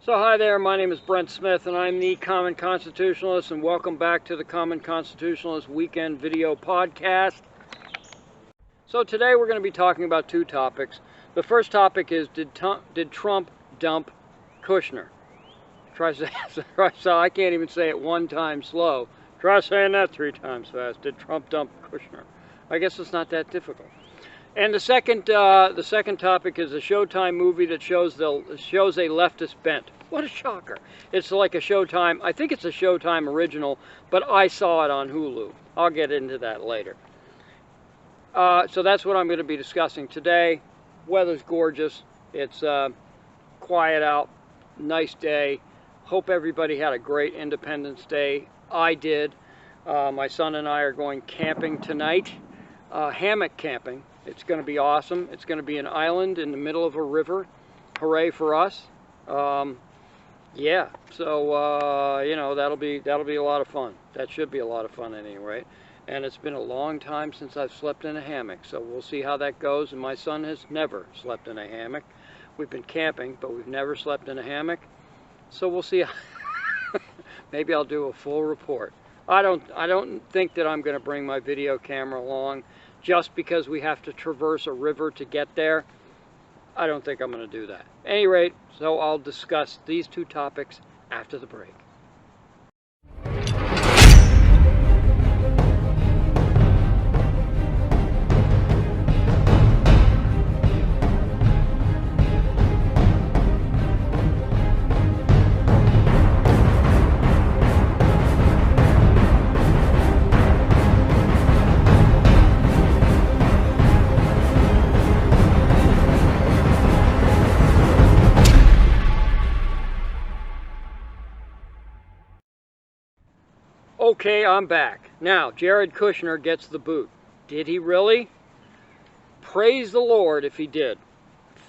So hi there, my name is Brent Smith and I'm the Common Constitutionalist, and welcome back to the Common Constitutionalist Weekend Video Podcast. So today we're going to be talking about two topics. The first topic is, did Trump dump Kushner? I can't even say it one time slow. Try saying that 3 times fast. Did Trump dump Kushner? I guess it's not that difficult. And the second topic is a Showtime movie that shows a leftist bent. What a shocker. It's like a Showtime, I think it's a Showtime original, but I saw it on Hulu. I'll get into that later. So that's what I'm going to be discussing today. Weather's gorgeous. It's quiet out. Nice day. Hope everybody had a great Independence Day. I did. My son and I are going camping tonight. Hammock camping. It's going to be awesome. It's going to be an island in the middle of a river. Hooray for us. Yeah, so you know, that'll be a lot of fun. That should be a lot of fun at any rate. And it's been a long time since I've slept in a hammock, so we'll see how that goes. And my son has never slept in a hammock. We've been camping, but we've never slept in a hammock. So we'll see. Maybe I'll do a full report. I don't think that I'm going to bring my video camera along just because we have to traverse a river to get there. I don't think I'm going to do that. At any rate, so I'll discuss these two topics after the break. Okay, I'm back. Now, Jared Kushner gets the boot. Did he really? Praise the Lord if he did.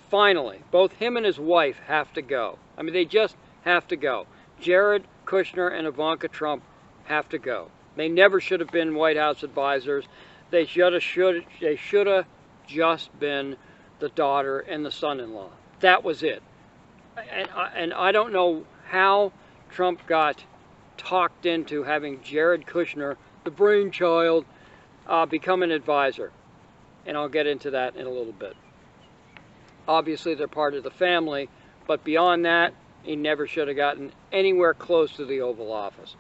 Finally, both him and his wife have to go. I mean, they just have to go. Jared Kushner and Ivanka Trump have to go. They never should have been White House advisors. They should have just been the daughter and the son-in-law. That was it. And I don't know how Trump got talked into having Jared Kushner, the brainchild, become an advisor. And I'll get into that in a little bit. Obviously, they're part of the family, but beyond that, he never should have gotten anywhere close to the Oval Office.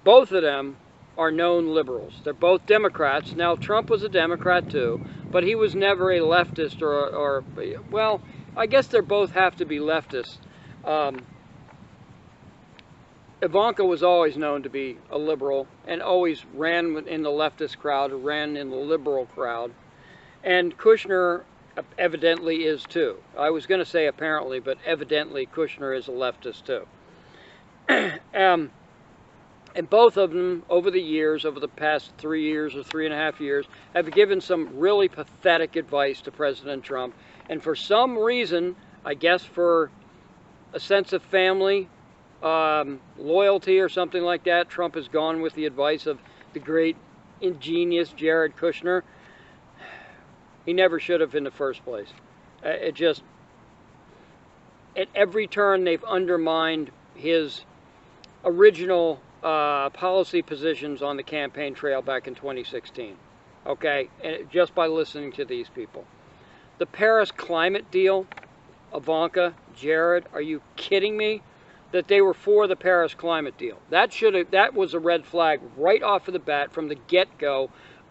Both of them are known liberals. They're both Democrats. Now, Trump was a Democrat too, but he was never a leftist or well, I guess they both have to be leftists. Ivanka was always known to be a liberal and always ran in the leftist crowd, or ran in the liberal crowd. And Kushner evidently is too. I was going to say apparently, but evidently Kushner is a leftist too. And both of them, over the years, over the past 3 years or 3.5 years, have given some really pathetic advice to President Trump. And for some reason, I guess for a sense of family, loyalty or something like that, Trump has gone with the advice of the great, ingenious Jared Kushner. He never should have in the first place. It just, at every turn, they've undermined his original policy positions on the campaign trail back in 2016. Okay, and just by listening to these people. The Paris climate deal, Ivanka, Jared, are you kidding me? That they were for the Paris climate deal. That was a red flag right off of the bat from the get-go.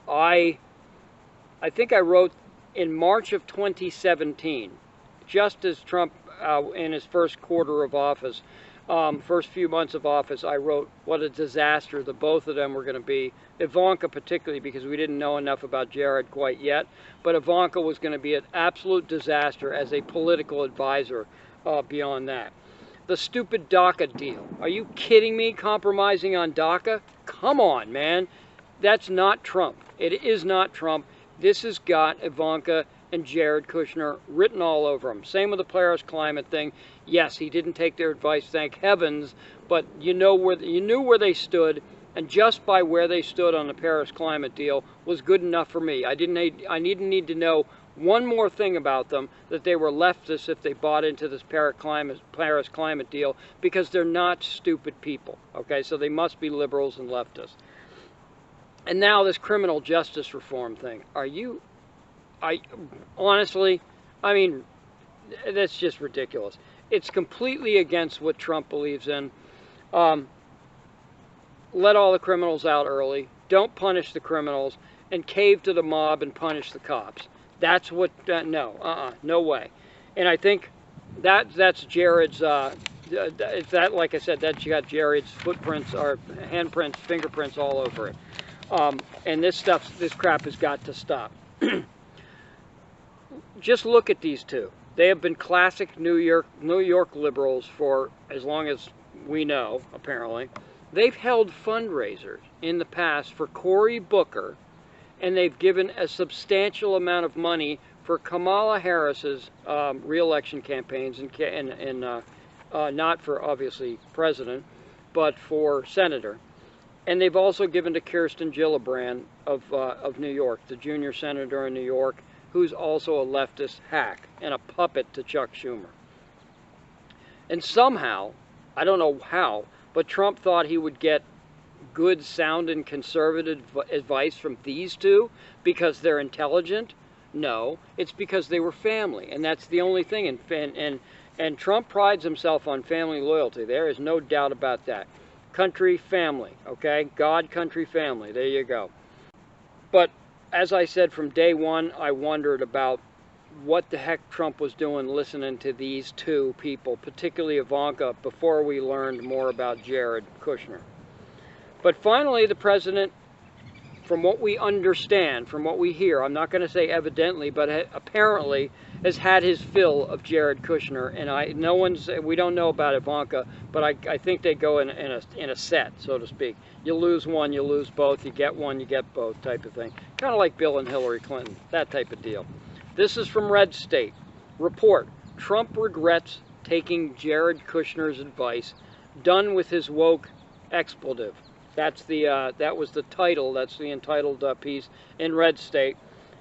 I think I wrote in March of 2017, just as Trump in his first quarter of office, first few months of office, I wrote what a disaster the both of them were going to be. Ivanka particularly, because we didn't know enough about Jared quite yet, but Ivanka was going to be an absolute disaster as a political advisor beyond that. The stupid DACA deal. Are you kidding me? Compromising on DACA? Come on, man. That's not Trump. It is not Trump. This has got Ivanka and Jared Kushner written all over him. Same with the Paris climate thing. Yes, he didn't take their advice, thank heavens, but you knew where they stood, and just by where they stood on the Paris climate deal was good enough for me. I didn't need to know one more thing about them, that they were leftists if they bought into this Paris climate deal, because they're not stupid people, okay? So they must be liberals and leftists. And now this criminal justice reform thing. Honestly, I mean, that's just ridiculous. It's completely against what Trump believes in. Let all the criminals out early. Don't punish the criminals, and cave to the mob and punish the cops. That's what, no way. And I think that's Jared's, like I said, that's got Jared's footprints, or handprints, fingerprints all over it. And this crap has got to stop. Just look at these two. They have been classic New York liberals for as long as we know, apparently. They've held fundraisers in the past for Cory Booker, and they've given a substantial amount of money for Kamala Harris's re-election campaigns, and not for, obviously, president, but for senator. And they've also given to Kirsten Gillibrand of New York, the junior senator in New York, who's also a leftist hack and a puppet to Chuck Schumer. And somehow, I don't know how, but Trump thought he would get good, sound, and conservative advice from these two because they're intelligent. No, it's because they were family, and that's the only thing. And Trump prides himself on family loyalty. There is no doubt about that. Country, family, okay? God, country, family. There you go. But as I said from day one, I wondered about what the heck Trump was doing listening to these two people, particularly Ivanka, before we learned more about Jared Kushner. But finally, the president, from what we understand, from what we hear, I'm not going to say evidently, but apparently has had his fill of Jared Kushner. And we don't know about Ivanka, but I think they go in a set, so to speak. You lose one, you lose both. You get one, you get both, type of thing. Kind of like Bill and Hillary Clinton, that type of deal. This is from Red State. Report: Trump regrets taking Jared Kushner's advice. Done with his woke expletive. That's that was the title. That's the entitled piece in Red State.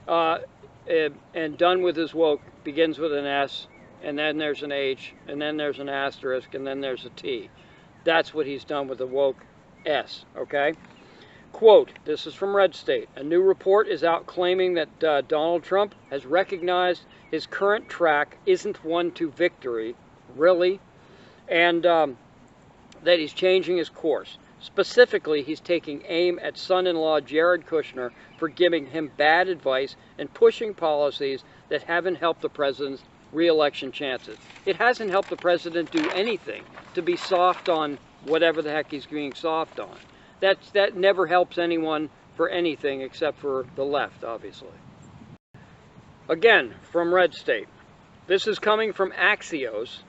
And done with his woke begins with an S, and then there's an H, and then there's an asterisk, and then there's a T. That's what he's done with the woke S. Okay. Quote, this is from Red State. A new report is out claiming that Donald Trump has recognized his current track isn't one to victory, really, and that he's changing his course. Specifically, he's taking aim at son-in-law Jared Kushner for giving him bad advice and pushing policies that haven't helped the president's re-election chances. It hasn't helped the president do anything to be soft on whatever the heck he's being soft on. That never helps anyone for anything except for the left, obviously. Again, from Red State. This is coming from Axios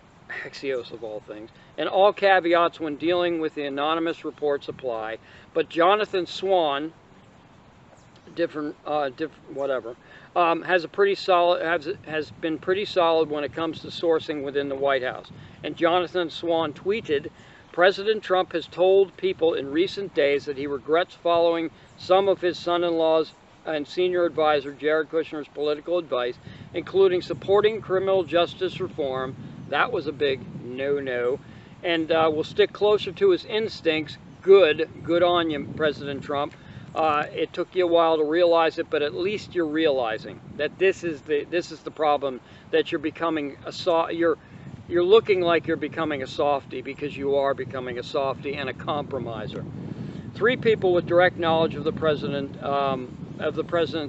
of all things, and all caveats when dealing with the anonymous reports apply, but Jonathan Swan, has been pretty solid when it comes to sourcing within the White House. And Jonathan Swan tweeted, President Trump has told people in recent days that he regrets following some of his son-in-law's and senior advisor Jared Kushner's political advice, including supporting criminal justice reform. That was a big no-no. And will stick closer to his instincts. Good on you, President Trump. It took you a while to realize it, but at least you're realizing that this is the problem, that you're becoming you're looking like you're becoming a softie, because you are becoming a softie and a compromiser. 3 people with direct knowledge of the president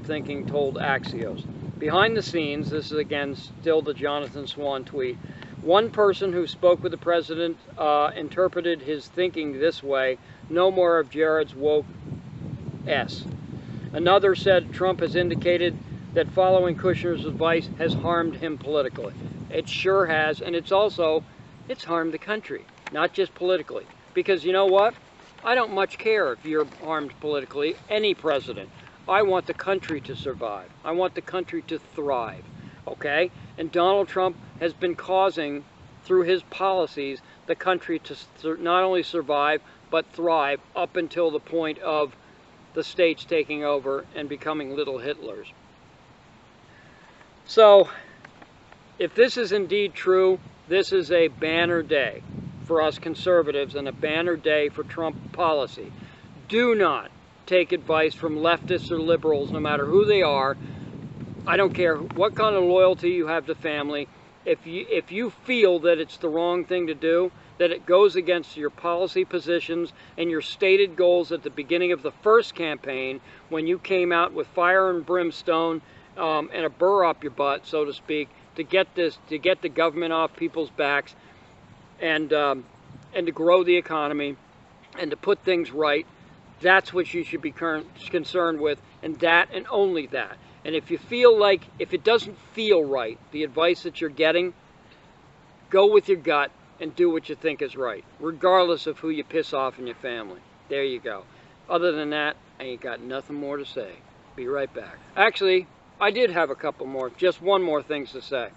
thinking told Axios. Behind the scenes, this is again still the Jonathan Swan tweet. One person who spoke with the president interpreted his thinking this way: no more of Jared's woke S. Another said Trump has indicated that following Kushner's advice has harmed him politically. It sure has, and it's harmed the country, not just politically. Because you know what? I don't much care if you're harmed politically, any president. I want the country to survive. I want the country to thrive, okay? And Donald Trump has been causing, through his policies, the country to not only survive, but thrive up until the point of the states taking over and becoming little Hitlers. So, if this is indeed true, this is a banner day for us conservatives and a banner day for Trump policy. Do not take advice from leftists or liberals, no matter who they are. I don't care what kind of loyalty you have to family. If you feel that it's the wrong thing to do, that it goes against your policy positions and your stated goals at the beginning of the first campaign, when you came out with fire and brimstone and a burr up your butt, so to speak, to get the government off people's backs, and to grow the economy and to put things right, that's what you should be concerned with, and that and only that. And if you feel like, if it doesn't feel right, the advice that you're getting, go with your gut and do what you think is right, regardless of who you piss off in your family. There you go. Other than that, I ain't got nothing more to say. Be right back. Actually, I did have a couple more, just one more thing to say.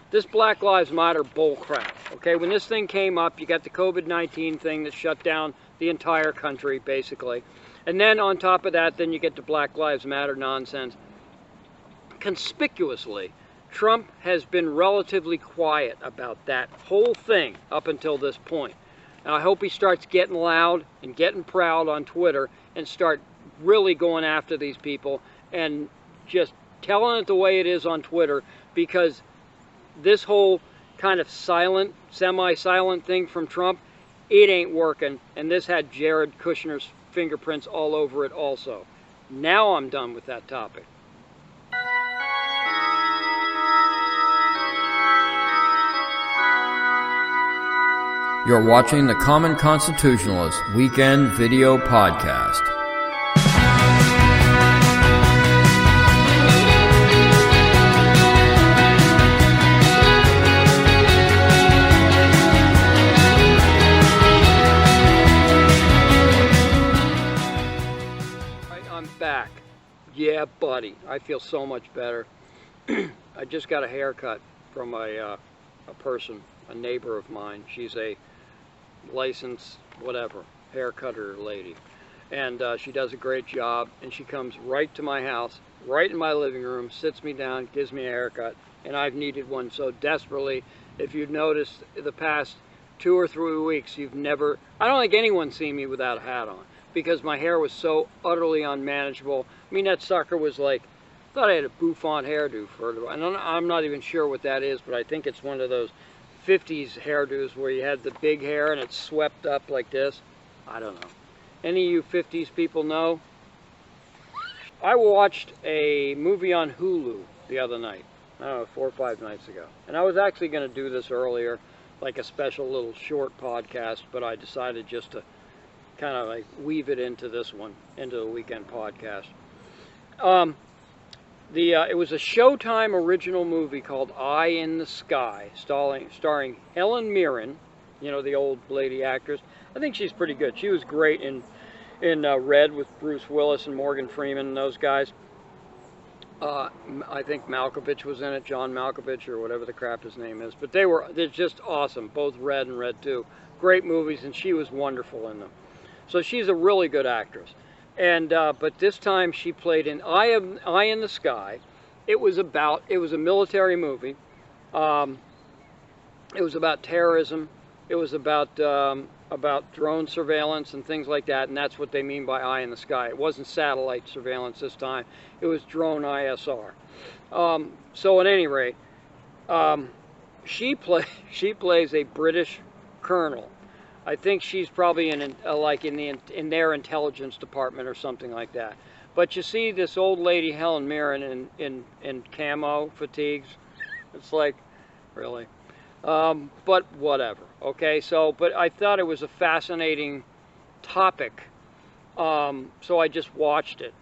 This Black Lives Matter bull crap, okay? When this thing came up, you got the COVID-19 thing that shut down the entire country, basically. And then on top of that, then you get the Black Lives Matter nonsense. Conspicuously, Trump has been relatively quiet about that whole thing up until this point. Now, I hope he starts getting loud and getting proud on Twitter and start really going after these people and just telling it the way it is on Twitter, because this whole kind of silent, semi-silent thing from Trump, it ain't working, and this had Jared Kushner's fingerprints all over it also. Now I'm done with that topic. You're watching the Common Constitutionalist Weekend Video Podcast. Back. Yeah, buddy. I feel so much better. I just got a haircut from a person, a neighbor of mine. She's a licensed, whatever, haircutter lady. And she does a great job. And she comes right to my house, right in my living room, sits me down, gives me a haircut. And I've needed one so desperately. If you've noticed, the past 2 or 3 weeks, I don't think anyone's seen me without a hat on, because my hair was so utterly unmanageable. I mean, that sucker was like, I thought I had a bouffant hairdo for it. And I'm not even sure what that is, but I think it's one of those 50s hairdos where you had the big hair and it's swept up like this. I don't know. Any of you 50s people know? I watched a movie on Hulu the other night. I don't know, 4 or 5 nights ago. And I was actually going to do this earlier, like a special little short podcast, but I decided just to kind of like weave it into this one, into the weekend podcast. It was a Showtime original movie called Eye in the Sky, starring Helen Mirren, you know, the old lady actress. I think she's pretty good. She was great in Red with Bruce Willis and Morgan Freeman and those guys. I think Malkovich was in it, John Malkovich or whatever the crap his name is. But they're just awesome, both Red and Red 2. Great movies, and she was wonderful in them. So she's a really good actress. And but this time she played in Eye in the Sky. It was a military movie. It was about terrorism. It was about drone surveillance and things like that, and that's what they mean by Eye in the Sky. It wasn't satellite surveillance this time. It was drone ISR. So at any rate, she plays a British colonel. I think she's probably in their intelligence department or something like that. But you see this old lady Helen Mirren in camo fatigues. It's like, really? But whatever. Okay, but I thought it was a fascinating topic. So I just watched it,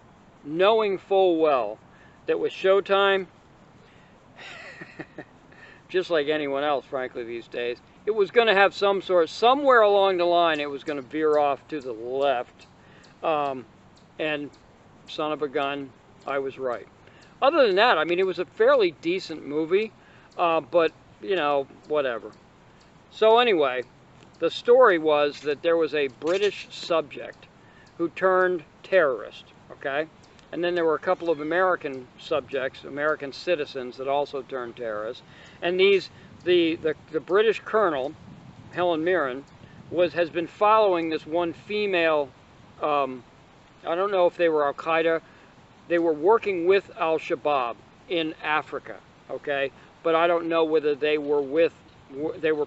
knowing full well that with Showtime, just like anyone else, frankly, these days, it was going to have somewhere along the line, it was going to veer off to the left. And son of a gun, I was right. Other than that, I mean, it was a fairly decent movie, but, you know, whatever. So anyway, the story was that there was a British subject who turned terrorist, okay? And then there were a couple of American subjects, American citizens, that also turned terrorists. And the British colonel, Helen Mirren, has been following this one female, I don't know if they were Al-Qaeda, they were working with Al-Shabaab in Africa, okay? But I don't know whether they were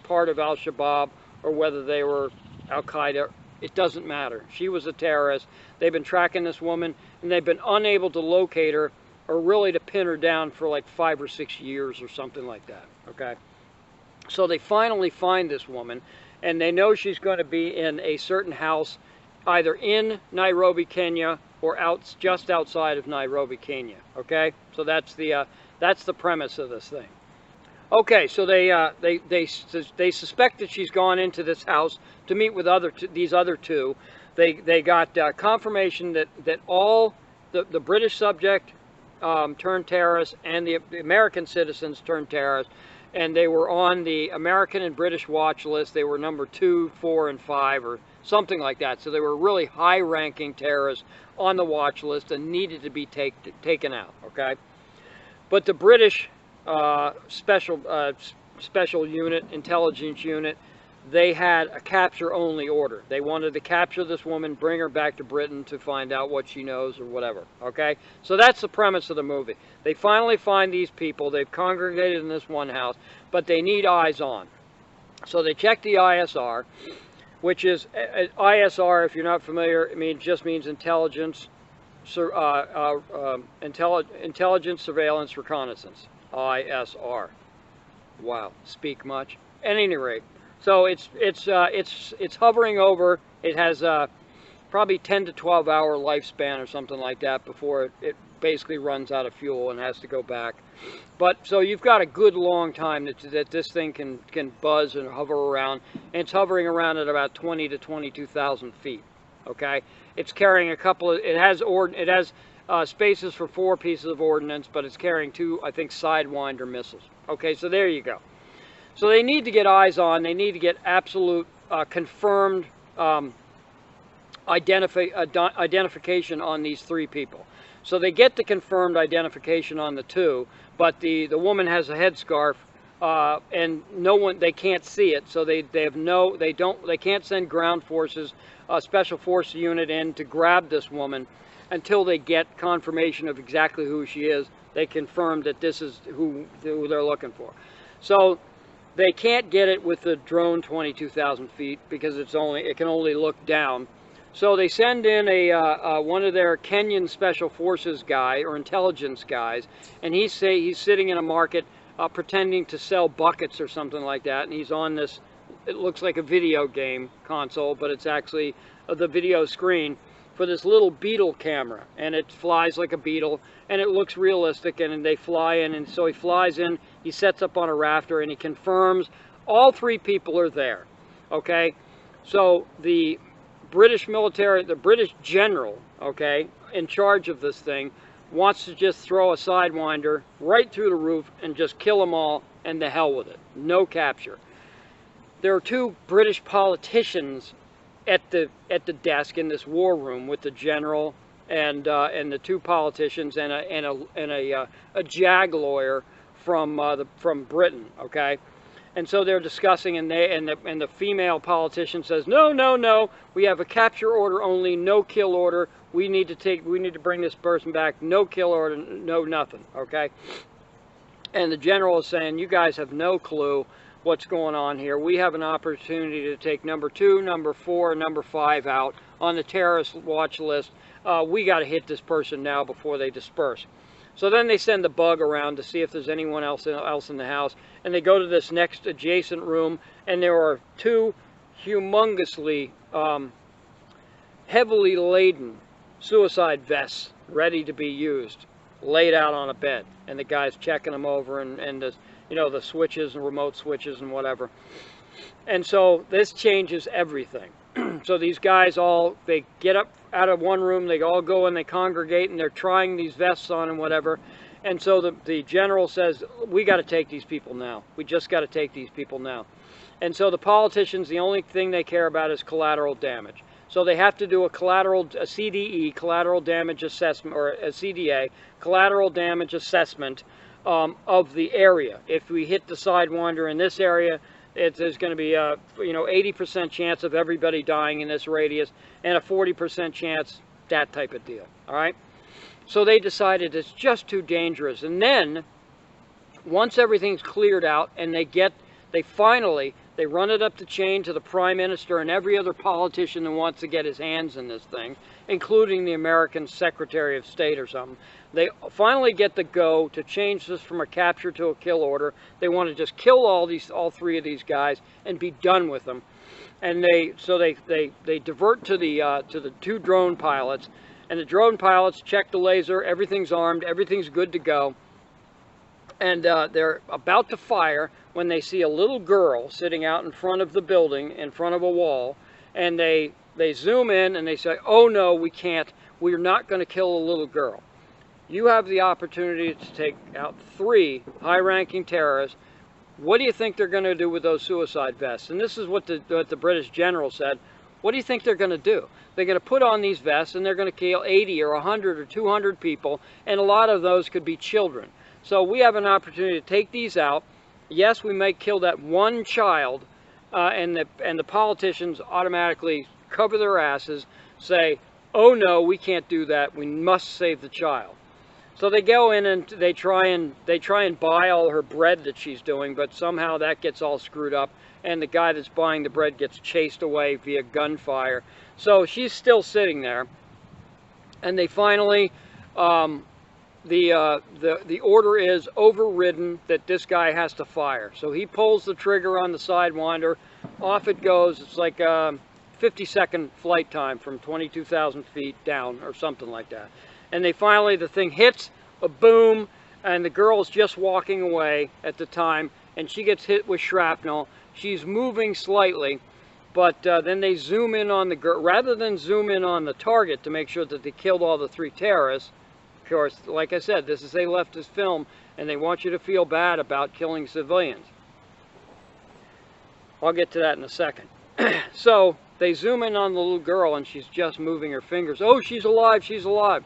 part of Al-Shabaab or whether they were Al-Qaeda. It doesn't matter. She was a terrorist. They've been tracking this woman, and they've been unable to locate her or really to pin her down for like 5 or 6 years or something like that, okay? So they finally find this woman, and they know she's going to be in a certain house either in Nairobi, Kenya, or just outside of Nairobi, Kenya, okay? So that's the premise of this thing. Okay, so they suspect that she's gone into this house to meet with these other two. They got confirmation that all the British subject turned terrorists and the American citizens turned terrorists, and they were on the American and British watch list. They were number 2, 4, and 5, or something like that. So they were really high-ranking terrorists on the watch list and needed to be taken out. Okay, but the British special unit, intelligence unit, they had a capture-only order. They wanted to capture this woman, bring her back to Britain to find out what she knows or whatever, okay? So that's the premise of the movie. They finally find these people. They've congregated in this one house, but they need eyes on. So they check the ISR, which is, ISR, if you're not familiar, it just means intelligence, intelligence, surveillance, reconnaissance, ISR. Wow, speak much. At any rate, so it's hovering over. It has probably 10 to 12 hour lifespan or something like that before it basically runs out of fuel and has to go back. But so you've got a good long time that this thing can buzz and hover around, and it's hovering around at about 20 to 22,000 feet. Okay, it's carrying a couple of. It has spaces for 4 pieces of ordnance, but it's carrying 2, I think, Sidewinder missiles. Okay, so there you go. So they need to get eyes on. They need to get absolute confirmed identification on these 3 people. So they get the confirmed identification on the 2, but the woman has a headscarf, and they can't see it. So they can't send ground forces, a special force unit in to grab this woman until they get confirmation of exactly who she is. They confirm that this is who they're looking for. So they can't get it with the drone 22,000 feet because it can only look down. So they send in one of their Kenyan special forces guy or intelligence guys, and he's sitting in a market pretending to sell buckets or something like that, and he's on this. It looks like a video game console, but it's actually the video screen for this little beetle camera, and it flies like a beetle, and it looks realistic, and they fly in, and so he flies in, he sets up on a rafter, and he confirms all 3 people are there, okay? So the British military, the British general, okay, in charge of this thing, wants to just throw a Sidewinder right through the roof and just kill them all, and the hell with it. No capture. There are 2 British politicians at the desk in this war room with the general and the 2 politicians and a JAG lawyer from Britain, okay? And so they're discussing, and the female politician says, no, we have a capture order only, no kill order. We need to bring this person back. No kill order, no nothing, okay? And the general is saying, you guys have no clue what's going on here. We have an opportunity to take number 2, number 4, and number 5 out on the terrorist watch list. We got to hit this person now before they disperse. So then they send the bug around to see if there's anyone else in the house, and they go to this next adjacent room, and there are 2 humongously heavily laden suicide vests ready to be used, laid out on a bed, and the guy's checking them over, and the switches and remote switches and whatever. And so this changes everything. So these guys they get up out of one room, they all go and they congregate, and they're trying these vests on and whatever. And so the general says, we got to take these people now. We just got to take these people now. And so the politicians, the only thing they care about is collateral damage. So they have to do a CDE, collateral damage assessment, or a CDA, collateral damage assessment of the area. If we hit the Sidewinder in this area, there's going to be a 80% chance of everybody dying in this radius, and a 40% chance, that type of deal. All right. So they decided it's just too dangerous. And then once everything's cleared out, and they finally run it up the chain to the Prime Minister and every other politician who wants to get his hands in this thing, including the American Secretary of State or something. They finally get the go to change this from a capture to a kill order. They want to just kill all three of these guys and be done with them. And they divert to the two drone pilots, and the drone pilots check the laser. Everything's armed. Everything's good to go. And they're about to fire when they see a little girl sitting out in front of the building, in front of a wall, and they zoom in and they say, "Oh no, we can't. We're not going to kill a little girl." You have the opportunity to take out 3 high-ranking terrorists. What do you think they're going to do with those suicide vests? And this is what the British general said. What do you think they're going to do? They're going to put on these vests, and they're going to kill 80 or 100 or 200 people, and a lot of those could be children. So we have an opportunity to take these out. Yes, we may kill that one child, and the politicians automatically cover their asses, say, "Oh no, we can't do that. We must save the child." So they go in and they try and buy all her bread that she's doing, but somehow that gets all screwed up, and the guy that's buying the bread gets chased away via gunfire. So she's still sitting there, and they finally. The order is overridden that this guy has to fire. So he pulls the trigger on the Sidewinder. Off it goes. It's like a 50-second flight time from 22,000 feet down or something like that. And the thing hits, a boom, and the girl's just walking away at the time, and she gets hit with shrapnel. She's moving slightly, but then they zoom in on the girl. Rather than zoom in on the target to make sure that they killed all the 3 terrorists, of course, like I said, this is a leftist film, and they want you to feel bad about killing civilians. I'll get to that in a second. So they zoom in on the little girl, and she's just moving her fingers. "Oh, she's alive, she's alive."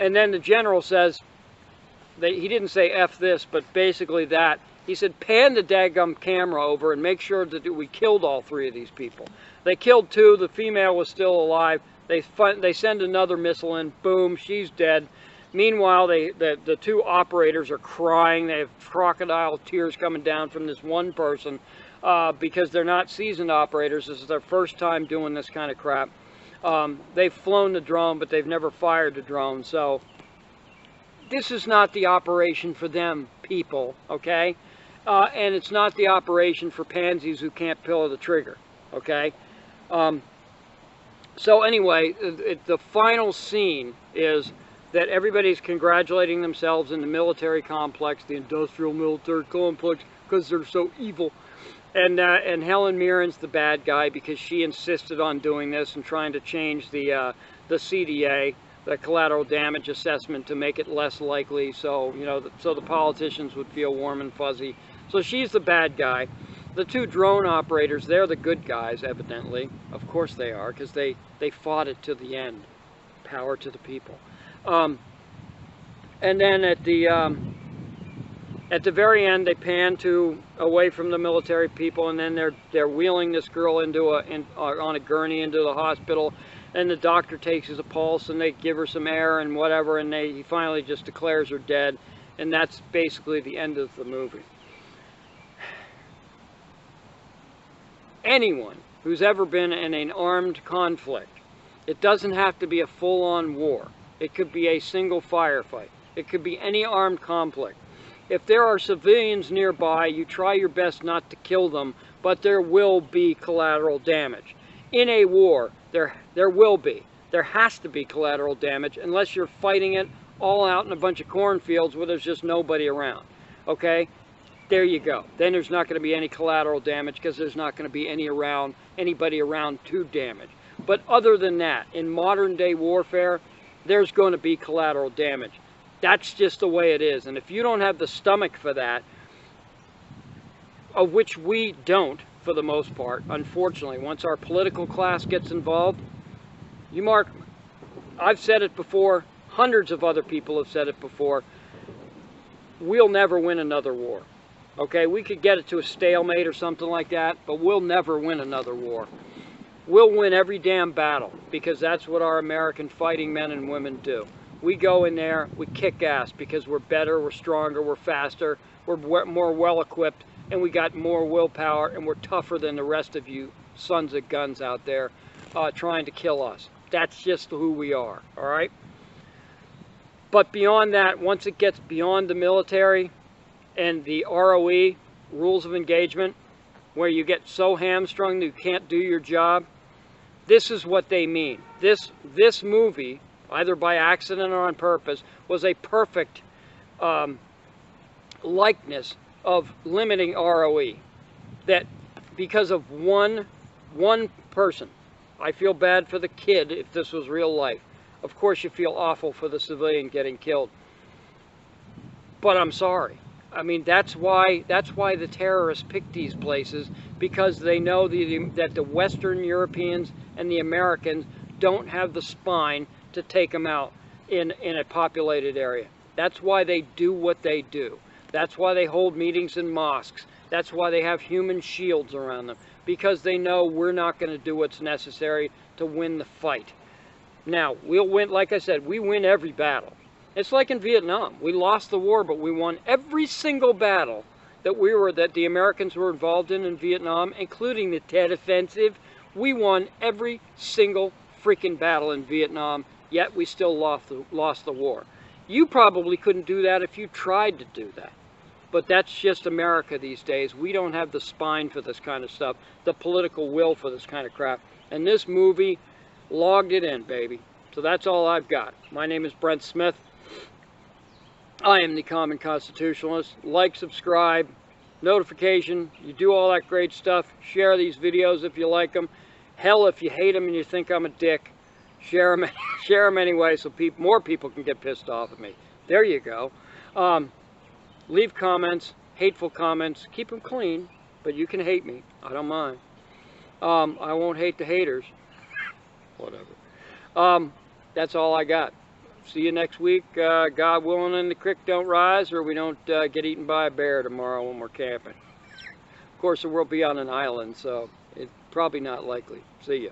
And then the general says, he didn't say F this, but basically that. He said, "Pan the daggum camera over and make sure that we killed all 3 of these people." They killed 2, the female was still alive. They send another missile in, boom, she's dead. Meanwhile, the 2 operators are crying. They have crocodile tears coming down from this one person because they're not seasoned operators. This is their first time doing this kind of crap. They've flown the drone, but they've never fired the drone. So this is not the operation for them, people, okay? And it's not the operation for pansies who can't pull the trigger, okay? So anyway, the final scene is that everybody's congratulating themselves in the military complex, the industrial military complex, because they're so evil. And Helen Mirren's the bad guy because she insisted on doing this and trying to change the CDA, the collateral damage assessment, to make it less likely, so so the politicians would feel warm and fuzzy. So she's the bad guy. The 2 drone operators, they're the good guys, evidently. Of course they are, because they fought it to the end. Power to the people. And then at the very end, they pan away from the military people, and then they're wheeling this girl on a gurney into the hospital, and the doctor takes a pulse, and they give her some air and whatever, and he finally just declares her dead, and that's basically the end of the movie. Anyone who's ever been in an armed conflict, it doesn't have to be a full-on war. It could be a single firefight. It could be any armed conflict. If there are civilians nearby, you try your best not to kill them, but there will be collateral damage. In a war, there will be. There has to be collateral damage unless you're fighting it all out in a bunch of cornfields where there's just nobody around. Okay? There you go. Then there's not going to be any collateral damage because there's not going to be anybody around to damage. But other than that, in modern day warfare, there's going to be collateral damage. That's just the way it is. And if you don't have the stomach for that, of which we don't, for the most part. Unfortunately, once our political class gets involved, you mark, I've said it before, hundreds of other people have said it before, we'll never win another war. Okay, we could get it to a stalemate or something like that, but we'll never win another war. We'll win every damn battle, because that's what our American fighting men and women do. We go in there, we kick ass, because we're better, we're stronger, we're faster, we're more well-equipped, and we got more willpower, and we're tougher than the rest of you sons of guns out there trying to kill us. That's just who we are, all right? But beyond that, once it gets beyond the military and the ROE, rules of engagement, where you get so hamstrung that you can't do your job, this is what they mean. This movie, either by accident or on purpose, was a perfect likeness of limiting ROE. That because of one person, I feel bad for the kid if this was real life. Of course you feel awful for the civilian getting killed. But I'm sorry. I mean, that's why the terrorists pick these places, because they know that the Western Europeans and the Americans don't have the spine to take them out in a populated area. That's why they do what they do. That's why they hold meetings in mosques. That's why they have human shields around them, because they know we're not going to do what's necessary to win the fight. Now, we'll win, like I said, we win every battle. It's like in Vietnam. We lost the war, but we won every single battle that the Americans were involved in Vietnam, including the Tet Offensive. We won every single freaking battle in Vietnam, yet we still lost the war. You probably couldn't do that if you tried to do that. But that's just America these days. We don't have the spine for this kind of stuff, the political will for this kind of crap. And this movie logged it in, baby. So that's all I've got. My name is Brent Smith. I am the Common Constitutionalist. Like, subscribe, notification. You do all that great stuff. Share these videos if you like them. Hell, if you hate them and you think I'm a dick, share them anyway, so more people can get pissed off at me. There you go. Leave comments, hateful comments. Keep them clean, but you can hate me. I don't mind. I won't hate the haters. Whatever. That's all I got. See you next week, God willing, and the creek don't rise, or we don't get eaten by a bear tomorrow when we're camping. Of course, we'll be on an island, so it's probably not likely. See ya.